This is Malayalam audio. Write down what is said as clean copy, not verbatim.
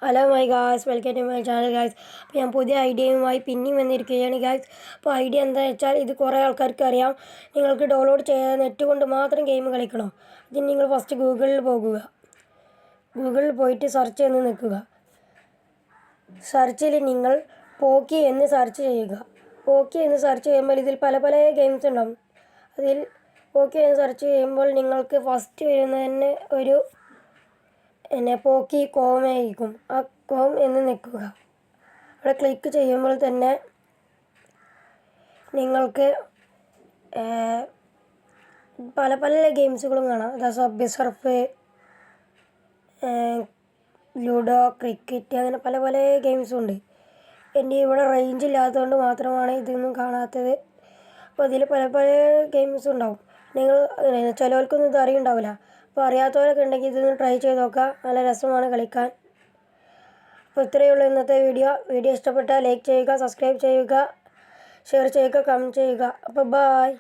Hello my guys, welcome to my channel guys. അപ്പോൾ ഞാൻ പുതിയ ഐഡിയയുമായി പിന്നെയും വന്നിരിക്കുകയാണ് ഗായ്സ്. അപ്പോൾ ഐഡിയ എന്താണെന്ന് വെച്ചാൽ, ഇത് കുറേ ആൾക്കാർക്ക് അറിയാം. നിങ്ങൾക്ക് ഡൗൺലോഡ് ചെയ്യാൻ നെറ്റ് കൊണ്ട് മാത്രം ഗെയിം കളിക്കണം. ഇതിന് നിങ്ങൾ ഫസ്റ്റ് ഗൂഗിളിൽ പോകുക. ഗൂഗിളിൽ പോയിട്ട് സെർച്ച് എന്ന് നിൽക്കുക. സെർച്ചിൽ നിങ്ങൾ പോക്കി എന്ന് സെർച്ച് ചെയ്യുക. പോക്കി എന്ന് സെർച്ച് ചെയ്യുമ്പോൾ ഇതിൽ പല പല ഗെയിംസ് ഉണ്ടാകും. അതിൽ പോക്കി എന്ന് സെർച്ച് ചെയ്യുമ്പോൾ നിങ്ങൾക്ക് ഫസ്റ്റ് വരുന്നതന്നെ ഒരു പോക്കി കോം ആയിരിക്കും. ആ കോം എന്ന് നിൽക്കുക. അവിടെ ക്ലിക്ക് ചെയ്യുമ്പോൾ തന്നെ നിങ്ങൾക്ക് പല പല ഗെയിംസുകളും കാണാം. സബ്വേ സർഫ്, ലുഡോ, ക്രിക്കറ്റ്, അങ്ങനെ പല പല ഗെയിംസും ഉണ്ട്. എൻ്റെ ഇവിടെ റേഞ്ച് ഇല്ലാത്തതുകൊണ്ട് മാത്രമാണ് ഇതൊന്നും കാണാത്തത്. അപ്പോൾ അതിൽ പല പല ഗെയിംസ് ഉണ്ടാവും. നിങ്ങൾ ചിലവർക്കൊന്നും ഇത് അറിയുണ്ടാവില്ല. അപ്പോൾ അറിയാത്തവരൊക്കെ ഉണ്ടെങ്കിൽ ഇതൊന്ന് ട്രൈ ചെയ്ത് നോക്കുക. നല്ല രസമാണ് കളിക്കാൻ. അപ്പോൾ ഇത്രയേ ഉള്ളൂ ഇന്നത്തെ വീഡിയോ. ഇഷ്ടപ്പെട്ടാൽ ലൈക്ക് ചെയ്യുക, സബ്സ്ക്രൈബ് ചെയ്യുക, ഷെയർ ചെയ്യുക, കമൻറ്റ് ചെയ്യുക. അപ്പോൾ ബൈ.